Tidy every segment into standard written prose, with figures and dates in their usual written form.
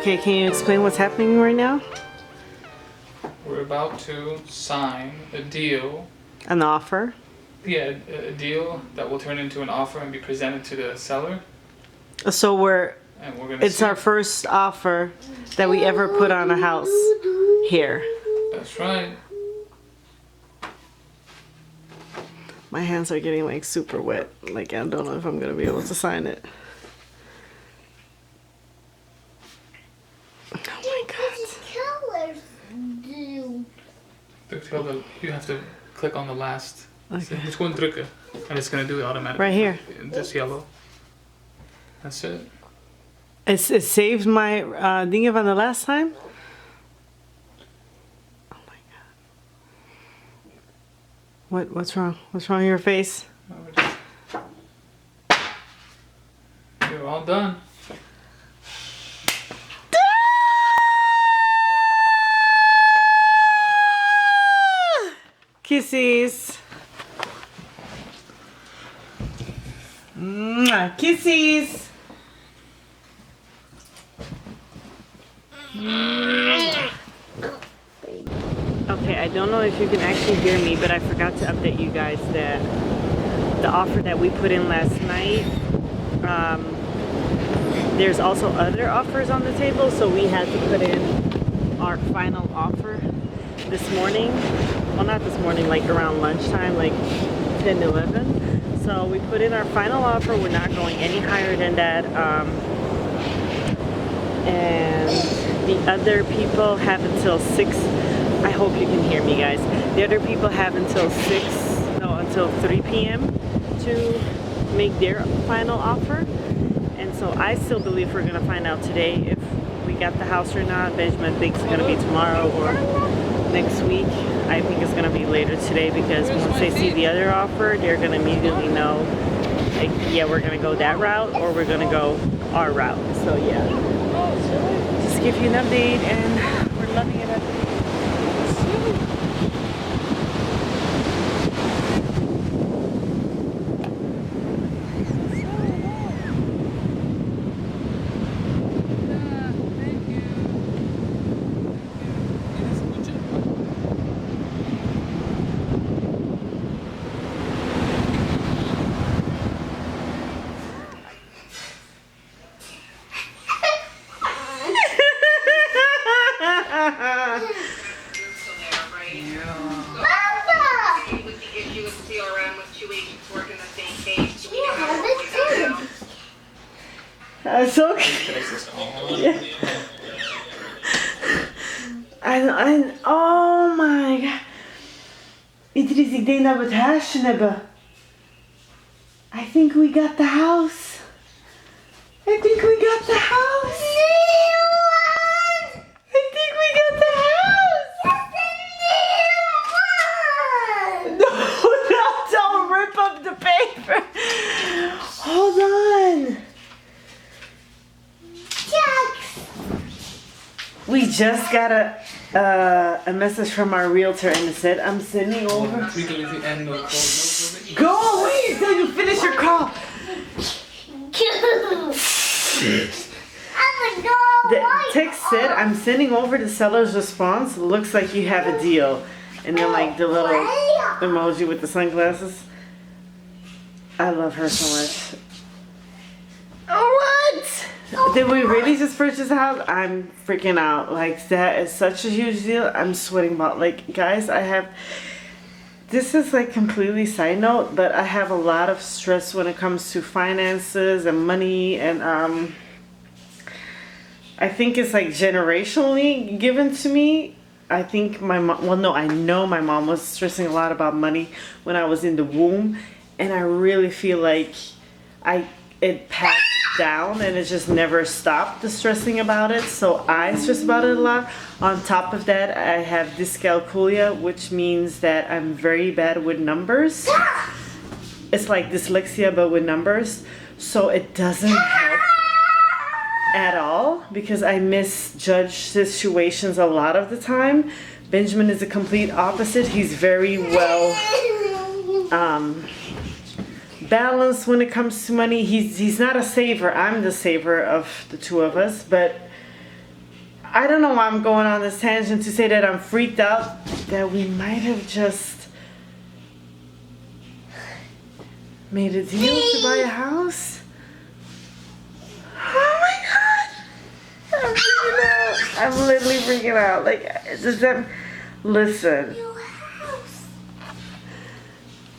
Okay, can you explain what's happening right now? We're about to sign a deal. An offer? Yeah, a deal that will turn into an offer and be presented to the seller. So it's our first offer that we ever put on a house here. That's right. My hands are getting like super wet. Like I don't know if I'm gonna be able to sign it. Oh my god. You have to click on the last. Okay. Just go and drukken. And it's gonna do it automatically. Right here. This yellow. That's it. It saved my dingen van the last time. Oh my god. What's wrong? What's wrong with your face? You're all done. Kissies. Mwah, kissies. Okay, I don't know if you can actually hear me, but I forgot to update you guys that the offer that we put in last night, there's also other offers on the table, so we had to put in our final offer this morning. Well, not this morning, like around lunchtime, like 10, 11. So we put in our final offer. We're not going any higher than that. And the other people have until 6. I hope you can hear me, guys. The other people have until 3 p.m. to make their final offer. And so I still believe we're gonna find out today if we got the house or not. Benjamin thinks it's gonna be tomorrow or next week. I think it's gonna be later today because once they see the other offer, they're gonna immediately know, like, yeah, we're gonna go that route or we're gonna go our route. So yeah, just give you an update, and we're loving it. It's okay. Oh my god. Idris, ik denk dat we het huisje hebben. I think we got the house. I think we got the house. I think we got the house. No, don't rip up the paper. Hold on. We just got a message from our realtor, and it said, I'm sending over. Go away until you finish your call. The text said, I'm sending over the seller's response. Looks like you have a deal. And then like the little emoji with the sunglasses. I love her so much. What? Did we really just purchase a house? I'm freaking out. Like, that is such a huge deal. I'm sweating about, like, guys, this is like completely side note, but I have a lot of stress when it comes to finances and money, and I think it's like generationally given to me. I think my mom, well, no, I know my mom was stressing a lot about money when I was in the womb, and I really feel like it passed down and it just never stopped, the stressing about it. So I stress about it a lot. On top of that, I have dyscalculia, which means that I'm very bad with numbers. It's like dyslexia but with numbers, so it doesn't help at all because I misjudge situations a lot of the time. Benjamin is a complete opposite. He's very well balanced when it comes to money. He's not a saver. I'm the saver of the two of us, but I don't know why I'm going on this tangent to say that I'm freaked out that we might have just made a deal to buy a house. Oh my god! I'm freaking out. I'm literally freaking out. Like, does that... Listen. New house.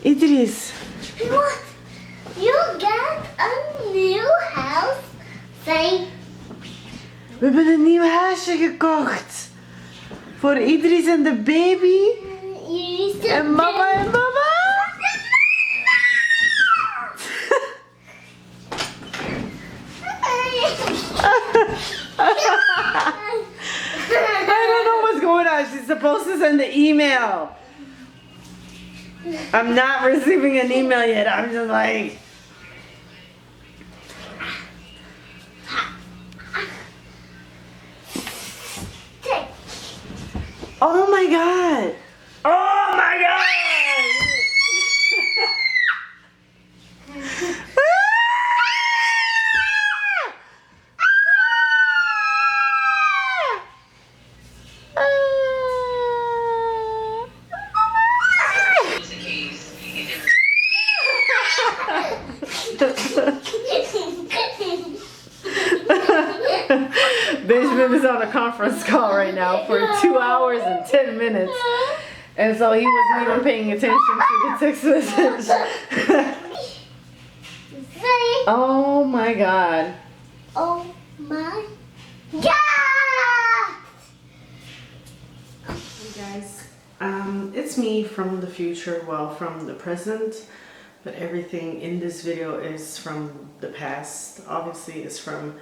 Idris. What? You got a new house? Say. We hebben een nieuw huisje gekocht. Voor Idris en de baby. En mama en mama. I don't know what's going on. She's supposed to send the email. I'm not receiving an email yet. I'm just like... Oh my god! Oh my god! Benjamin is on a conference call right now for 2 hours and 10 minutes. And so he wasn't even paying attention to the text message. Oh my god. Oh my god! Hey guys, it's me from the future, well, from the present, but everything in this video is from the past. Obviously, it's from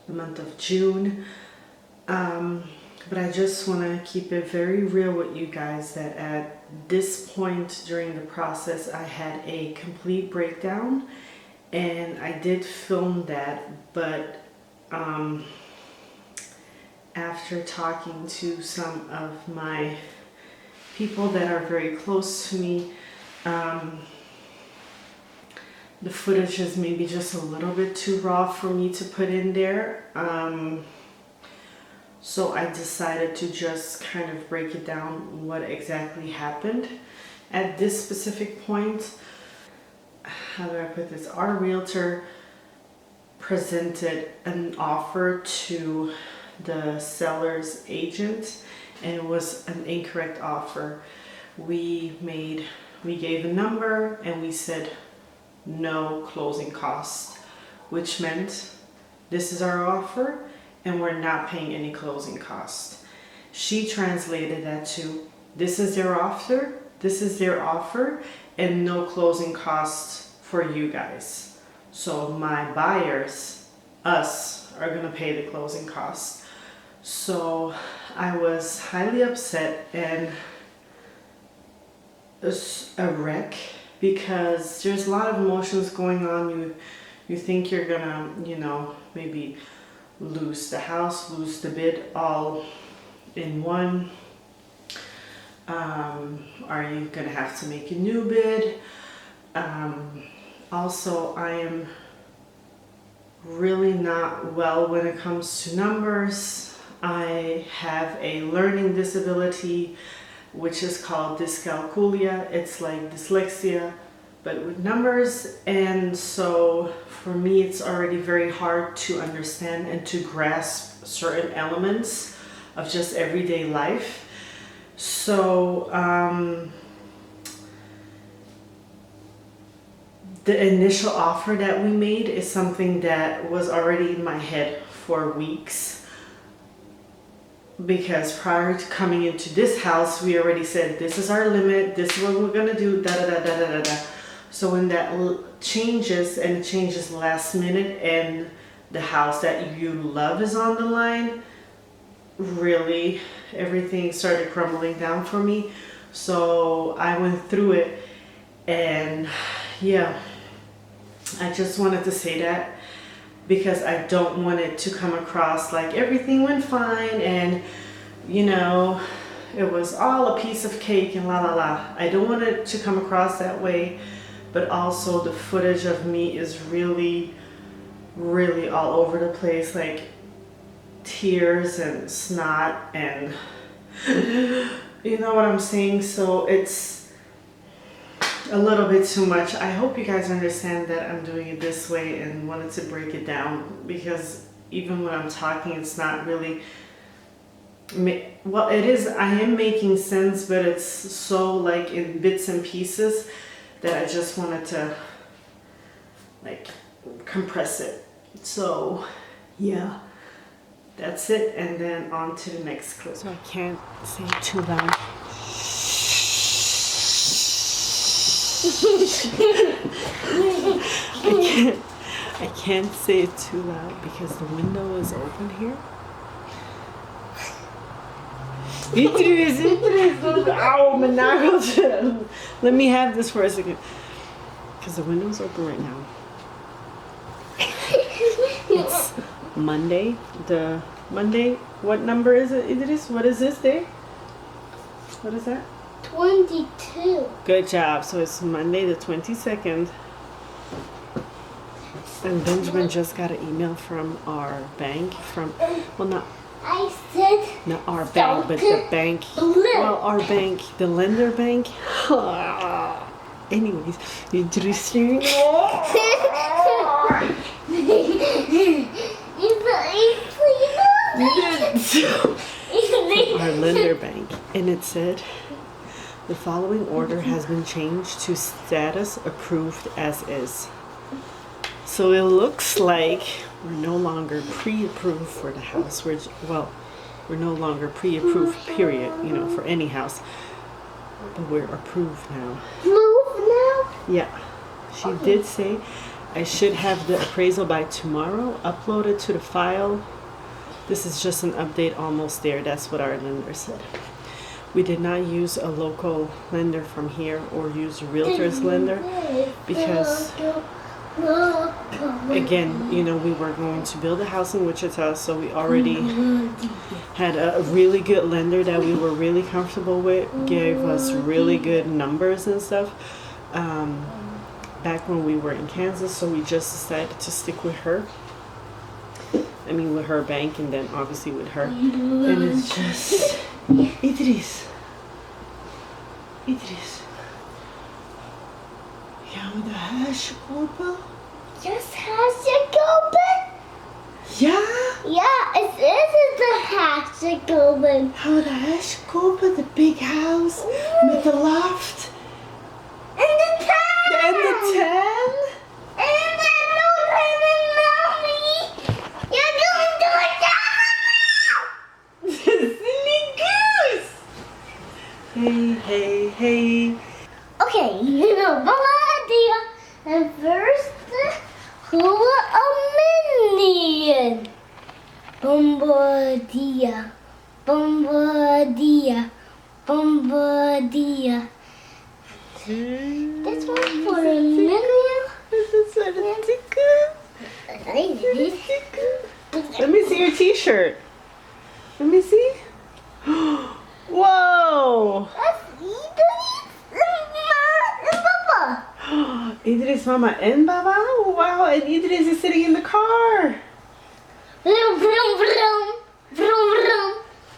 the month of June. But I just want to keep it very real with you guys that at this point during the process, I had a complete breakdown, and I did film that, but after talking to some of my people that are very close to me, the footage is maybe just a little bit too raw for me to put in there. So I decided to just kind of break it down what exactly happened at this specific point. How do I put this? Our realtor presented an offer to the seller's agent, and it was an incorrect offer. We gave a number and we said no closing costs, which meant this is our offer and we're not paying any closing costs. She translated that to this is their offer, and no closing costs for you guys. So my buyers, us, are gonna pay the closing costs. So I was highly upset and a wreck, because there's a lot of emotions going on. You think you're gonna, you know, maybe lose the house, lose the bid all in one. Are you gonna have to make a new bid? Also, I am really not well when it comes to numbers. I have a learning disability, which is called dyscalculia. It's like dyslexia, but with numbers. And so for me, it's already very hard to understand and to grasp certain elements of just everyday life. So the initial offer that we made is something that was already in my head for weeks, because prior to coming into this house, we already said this is our limit, this is what we're gonna do, da da da da da da da. So when that changes, and it changes last minute, and the house that you love is on the line, really everything started crumbling down for me. So I went through it, and yeah, I just wanted to say that, because I don't want it to come across like everything went fine and, you know, it was all a piece of cake and la la la. I don't want it to come across that way, but also the footage of me is really, really all over the place. Like tears and snot and you know what I'm saying. So it's a little bit too much. I hope you guys understand that I'm doing it this way and wanted to break it down, because even when I'm talking, it's not really, well, it is, I am making sense, but it's so like in bits and pieces that I just wanted to like compress it. So yeah, that's it, and then on to the next clip. So I can't say it too loud. I can't say it too loud because the window is open here. Idris, ow, my knuckles. Let me have this for a second, because the window's open right now. It's Monday. What number is it, Idris? What is this day? What is that? 22. Good job. So it's Monday the 22nd. And Benjamin just got an email from our bank, I said not our bank, but the bank. Well, our bank, the lender bank. Anyways, interesting. Our lender bank, and it said the following order has been changed to status approved as is. So it looks like we're no longer pre-approved for the house. We're no longer pre-approved, period, you know, for any house. But we're approved now. Move now? Yeah. She did say I should have the appraisal by tomorrow, uploaded to the file. This is just an update, almost there. That's what our lender said. We did not use a local lender from here or use a realtor's lender because, again, you know, we were going to build a house in Wichita, so we already had a really good lender that we were really comfortable with, gave us really good numbers and stuff back when we were in Kansas, so we just decided to stick with her. I mean, with her bank, and then obviously with her. And it's just Idris. Ja, men det här skåpet. Just has to go back. Ja. Yeah, it is the has to go back. Ja, det här skåpet, the big house with the loft. And the tan. And the tan. And the no tan and mommy. You're going to a Silly goose. Hey. Okay, you know, Bombardier. And first, who a minion? Bombardier. This one for a minion. Let me see your t-shirt. Let me see. Whoa. That's Idris and Mama and Papa. Idris, Mama, and Baba? Wow, and Idris is sitting in the car. Vroom, vroom, vroom. Vroom, vroom.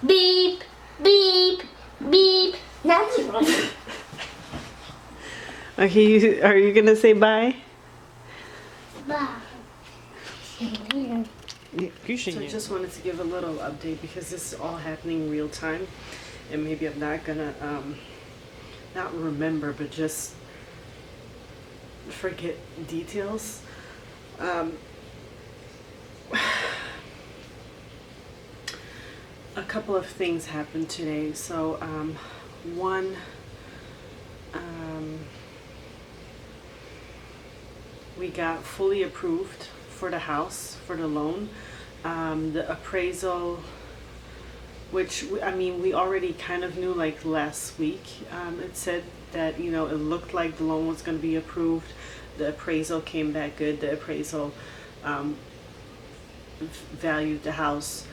Beep, beep, beep. That's right. Okay, are you gonna say bye? Bye. So I just wanted to give a little update because this is all happening real time, and maybe I'm not gonna not remember, but just forget details. A couple of things happened today. So one, we got fully approved for the house, for the loan. The appraisal, which we already kind of knew like last week. It said that, you know, it looked like the loan was going to be approved. The appraisal came back good. The appraisal valued the house,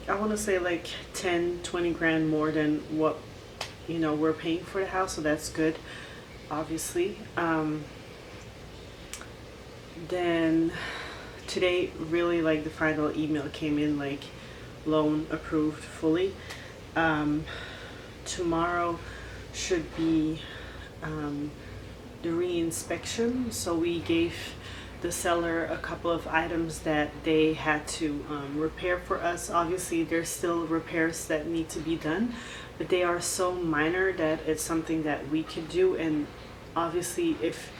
I want to say like 10-20 grand more than what, you know, we're paying for the house, so that's good, obviously. Then today really like the final email came in like loan approved fully. Tomorrow should be the re-inspection. So we gave the seller a couple of items that they had to repair for us. Obviously there's still repairs that need to be done, but they are so minor that it's something that we could do. And obviously if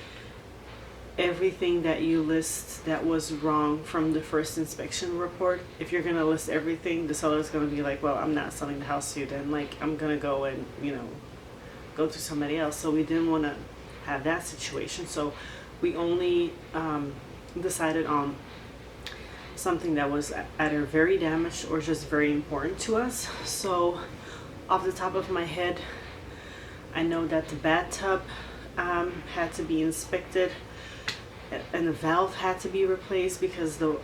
everything that you list that was wrong from the first inspection report, if you're gonna list everything, the seller is gonna be like, well, I'm not selling the house to you then, like I'm gonna go and, you know, go to somebody else. So we didn't want to have that situation, so we only decided on something that was either very damaged or just very important to us. So off the top of my head, I know that the bathtub had to be inspected, and the valve had to be replaced because the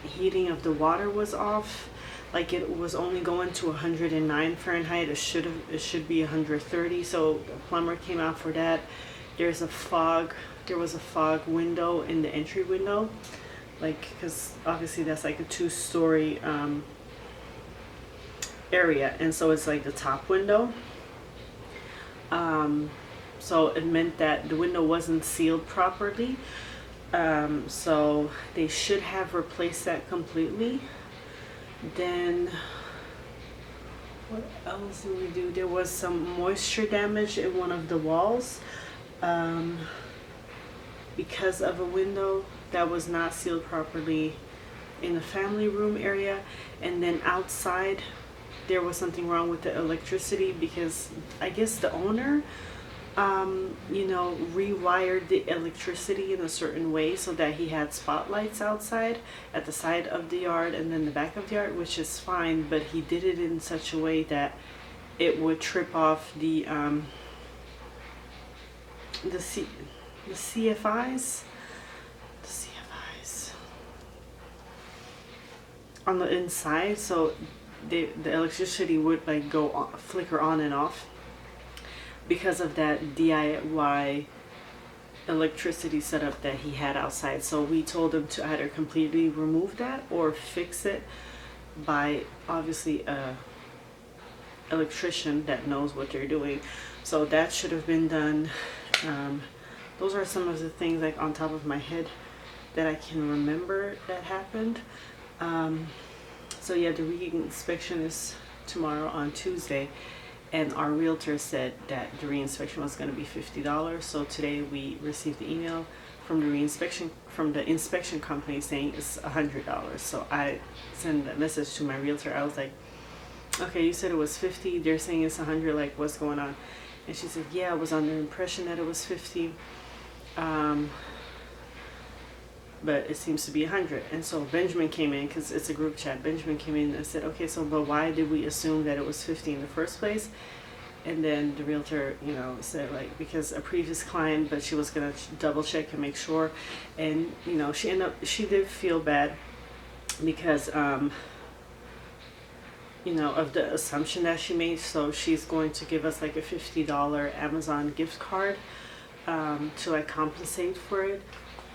heating of the water was off. Like it was only going to 109 Fahrenheit. It should be 130. So the plumber came out for that. There was a fog window in the entry window, like because obviously that's like a 2-story area, and so it's like the top window. So it meant that the window wasn't sealed properly. So they should have replaced that completely. Then what else did we do? There was some moisture damage in one of the walls because of a window that was not sealed properly in the family room area. And then outside there was something wrong with the electricity because I guess the owner you know, rewired the electricity in a certain way so that he had spotlights outside at the side of the yard and then the back of the yard, which is fine, but he did it in such a way that it would trip off the CFIs on the inside, so the electricity would like go on, flicker on and off because of that DIY electricity setup that he had outside. So we told him to either completely remove that or fix it by obviously a electrician that knows what they're doing. So that should have been done. Those are some of the things like on top of my head that I can remember that happened. So yeah, the re-inspection is tomorrow on Tuesday, and our realtor said that the re-inspection was going to be $50. So today we received the email from the inspection company saying it's $100. So I sent a message to my realtor. I was like, okay, you said it was 50, they're saying it's 100, like what's going on? And she said, yeah, I was under the impression that it was 50, but it seems to be 100. And so Benjamin came in, because it's a group chat. Benjamin came in and said, okay, so but why did we assume that it was 50 in the first place? And then the realtor, you know, said like, because a previous client, but she was gonna double check and make sure. And you know, she did feel bad because you know, of the assumption that she made. So she's going to give us like a $50 Amazon gift card to like compensate for it,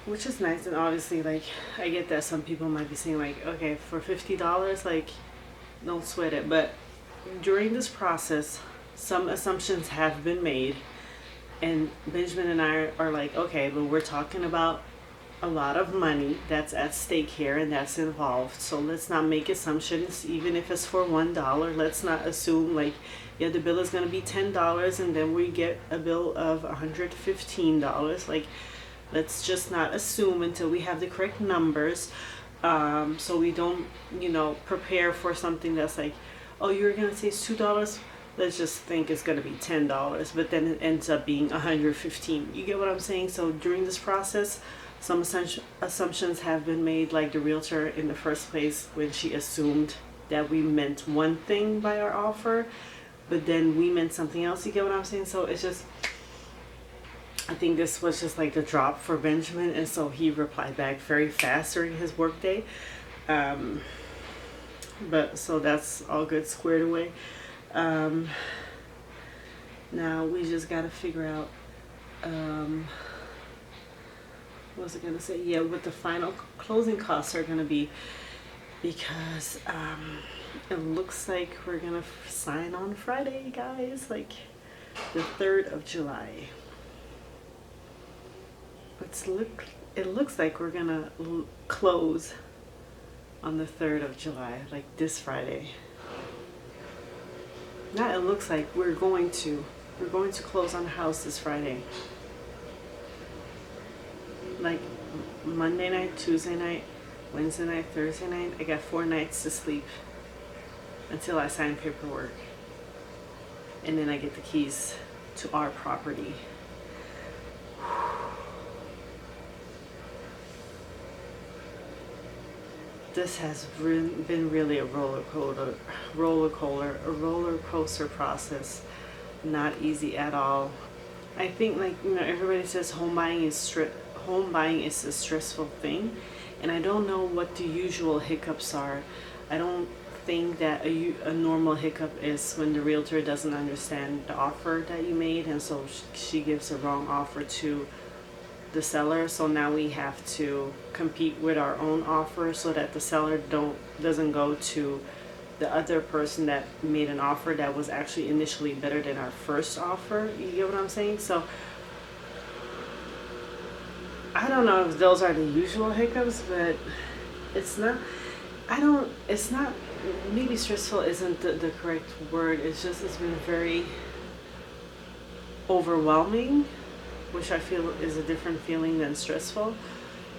which is nice. And obviously, like, I get that some people might be saying like, okay, for $50, like, don't sweat it. But during this process, some assumptions have been made, and Benjamin and I are like, okay, but we're talking about a lot of money that's at stake here and that's involved. So let's not make assumptions, even if it's for $1. Let's not assume like, yeah, the bill is going to be $10 and then we get a bill of $115. Like, let's just not assume until we have the correct numbers. So we don't, you know, prepare for something that's like, oh, you're going to say it's $2. Let's just think it's going to be $10, but then it ends up being $115. You get what I'm saying? So during this process, some assumptions have been made, like the realtor in the first place when she assumed that we meant one thing by our offer, but then we meant something else. You get what I'm saying? So it's just, I think this was just like the drop for Benjamin, and so he replied back very fast during his workday. But so that's all good, squared away. Now we just got to figure out what was I gonna say? Yeah, what the final closing costs are gonna be, because it looks like we're gonna sign on Friday, guys, like the 3rd of July. It looks like we're gonna close on the 3rd of July, like this Friday. Now it looks like we're going to close on the house this Friday. Like Monday night, Tuesday night, Wednesday night, Thursday night. I got 4 nights to sleep until I sign paperwork, and then I get the keys to our property. This has been really a roller coaster process. Not easy at all. I think, like, you know, everybody says home buying is a stressful thing, and I don't know what the usual hiccups are. I don't think that a normal hiccup is when the realtor doesn't understand the offer that you made, and so she gives a wrong offer to the seller. So now we have to compete with our own offer so that the seller doesn't go to the other person that made an offer that was actually initially better than our first offer. You get what I'm saying? So I don't know if those are the usual hiccups, but it's not, maybe stressful isn't the correct word. It's been very overwhelming, which I feel is a different feeling than stressful.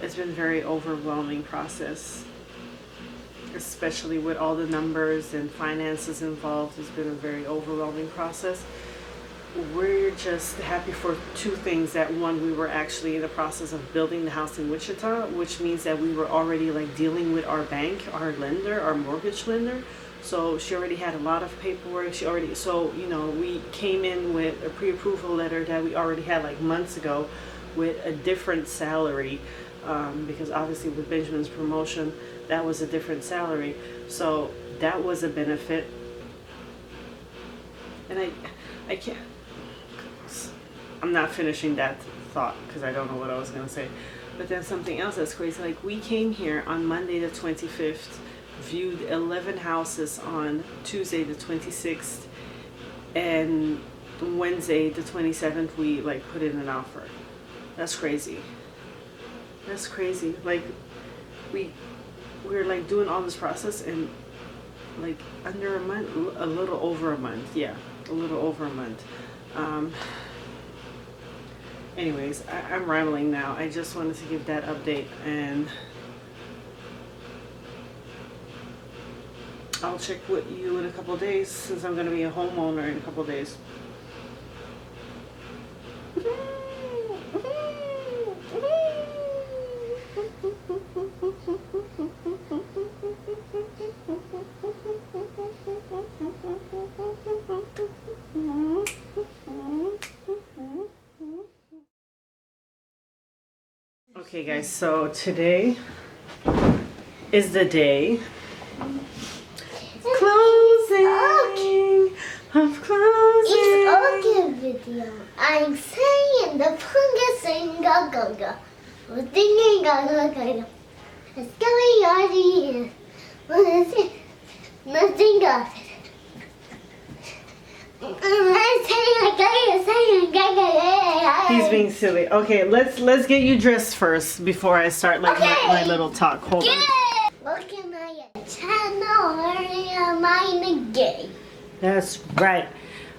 It's been a very overwhelming process, especially with all the numbers and finances involved. It's been a very overwhelming process. We're just happy for 2 things. That one, we were actually in the process of building the house in Wichita, which means that we were already like dealing with our bank, our lender, our mortgage lender. So she already had a lot of paperwork. So, you know, we came in with a pre-approval letter that we already had like months ago with a different salary, because obviously with Benjamin's promotion, that was a different salary. So that was a benefit. And I can't, I'm not finishing that thought because I don't know what I was going to say. But then something else that's crazy, like we came here on Monday the 25th, viewed 11 houses on Tuesday the 26th, and Wednesday the 27th we like put in an offer. That's crazy. That's crazy. Like we're like doing all this process in like under a month, a little over a month. Yeah, a little over a month. Anyways, I'm rambling now. I just wanted to give that update, and I'll check with you in a couple days since I'm going to be a homeowner in a couple days. Okay guys, so today is the day closing of closing. It's okay video. I'm saying the fungus thing go go go. We're thinking go go go. It's going on here. What is it? Nothing go. He's being silly. Okay, let's get you dressed first before I start like my little talk. Hold on. Look at my channel, mine gay. That's right.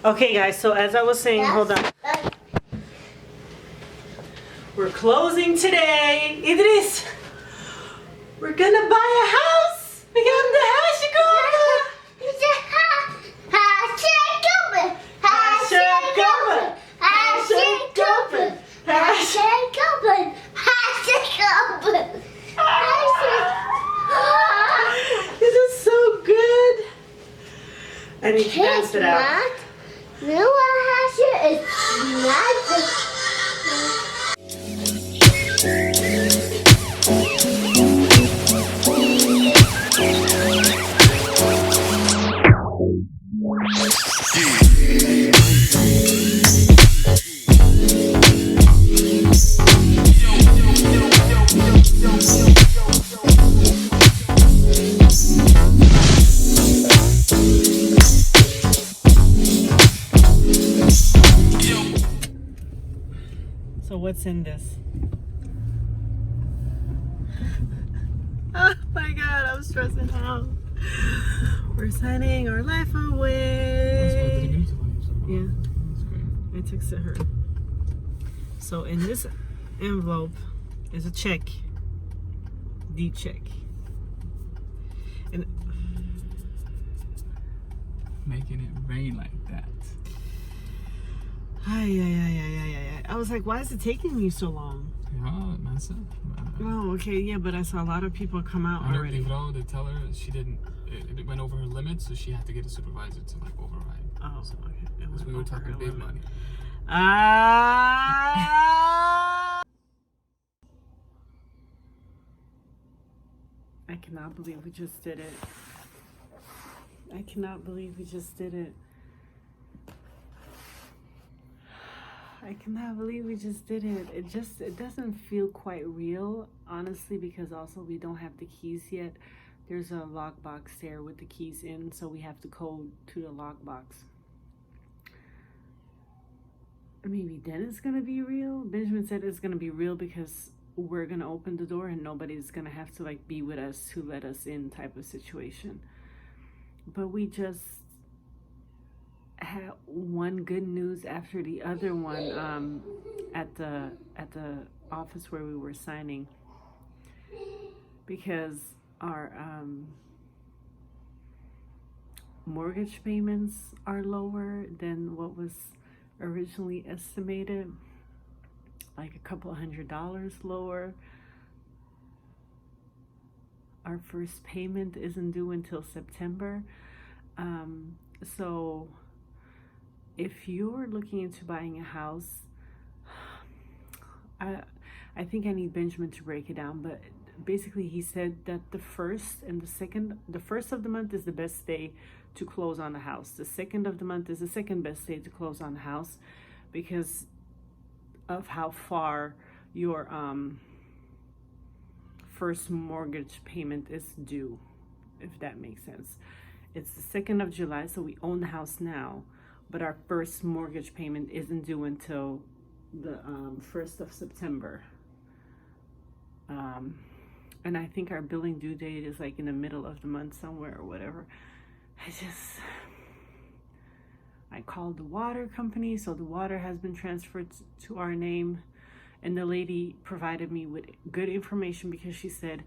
Okay, guys. So as I was saying, hold on. We're closing today. Idris, we're gonna buy a house. We got the house, you go. This is so good. I need to dance it out. No, it's not. So what's in this? Oh my god, I'm stressing out. We're signing our life away. Yeah, I texted her. So in this envelope is a check. The check. And Making it rain like that. I was like, why is it taking you so long? Ja, mensen. Oh, okay, yeah, but I saw a lot of people come out And already. die vrouw, they tell her she didn't, it went over her limit, so she had to get a supervisor to like override. Oh, okay. Because we were talking big money. I cannot believe we just did it. I cannot believe we just did it. I cannot believe we just did it. It doesn't feel quite real, honestly, because also we don't have the keys yet. There's a lockbox there with the keys in, so we have to code to the lockbox. Maybe then it's gonna be real. Benjamin said it's gonna be real because we're gonna open the door and nobody's gonna have to like be with us to let us in type of situation. But we just had one good news after the other one at the office where we were signing, because our mortgage payments are lower than what was originally estimated, like a couple $100 lower. Our first payment isn't due until September. So if you're looking into buying a house, I think I need Benjamin to break it down, but basically he said that the first of the month is the best day to close on the house. The second of the month is the second best day to close on the house because of how far your first mortgage payment is due, if that makes sense. It's the 2nd of July, so we own the house now, but our first mortgage payment isn't due until the 1st of September. And I think our billing due date is like in the middle of the month somewhere or whatever. I called the water company, so the water has been transferred to our name, and the lady provided me with good information because she said,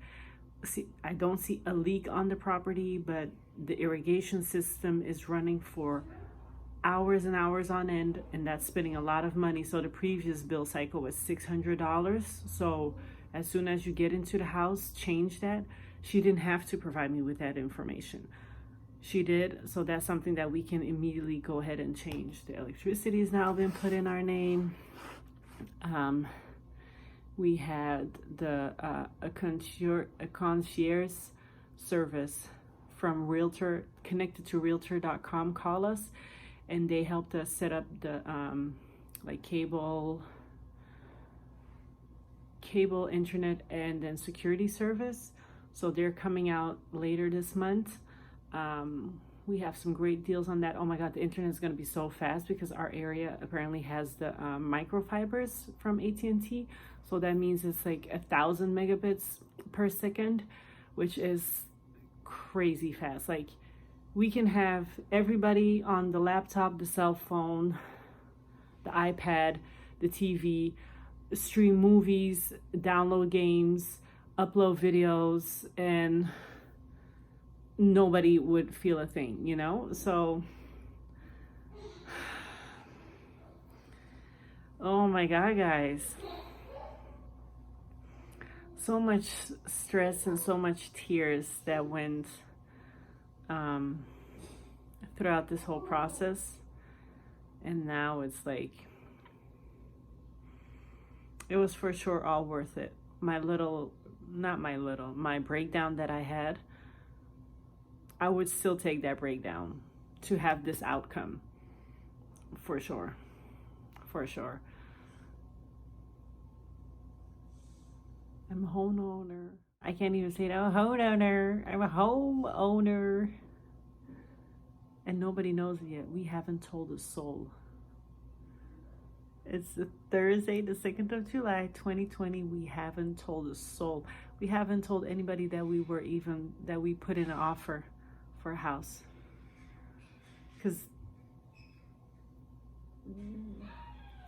see, I don't see a leak on the property, but the irrigation system is running for hours and hours on end, and that's spending a lot of money. So the previous bill cycle was $600. So as soon as you get into the house, change that. She didn't have to provide me with that information. She did, so that's something that we can immediately go ahead and change. The electricity has now been put in our name. We had a concierge service from Realtor, connected to Realtor.com, call us, and they helped us set up the like cable, internet, and then security service. So they're coming out later this month. We have some great deals on that. Oh my God, the internet is going to be so fast because our area apparently has the microfibers from AT&T. So that means it's like 1,000 megabits per second, which is crazy fast. Like we can have everybody on the laptop, the cell phone, the iPad, the TV, stream movies, download games, upload videos, and nobody would feel a thing, you know? So, oh my God, guys. So much stress and so much tears that went throughout this whole process. And now it's like, it was for sure all worth it. My breakdown that I had, I would still take that breakdown to have this outcome. For sure. For sure. I'm a homeowner. I can't even say that. I'm a homeowner. I'm a homeowner. And nobody knows it yet. We haven't told a soul. It's a Thursday, the 2nd of July, 2020. We haven't told a soul. We haven't told anybody that we put in an offer for a house. Because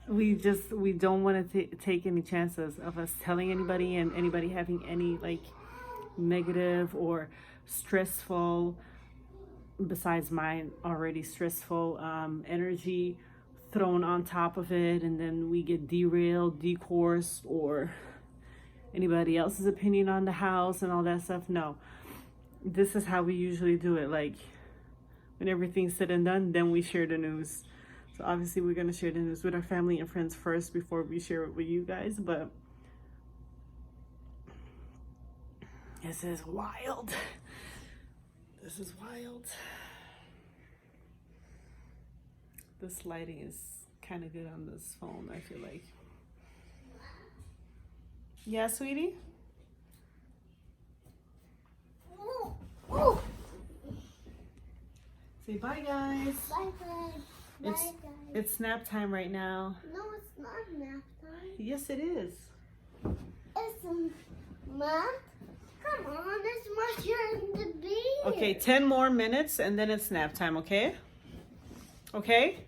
we don't want to take any chances of us telling anybody and anybody having any like negative or stressful, besides mine already stressful energy thrown on top of it, and then we get derailed, decoursed, or anybody else's opinion on the house and all that stuff. No, this is how we usually do it. Like when everything's said and done, then we share the news. So obviously we're going to share the news with our family and friends first before we share it with you guys. But this is wild. This is wild. This lighting is kind of good on this phone, I feel like. Yeah, sweetie? Say bye, guys. Bye, bye. Bye, guys. It's nap time right now. No, it's not nap time. Yes, it is. It's nap. Come on, it's my turn to be. Okay, 10 more minutes and then it's nap time, okay? Okay?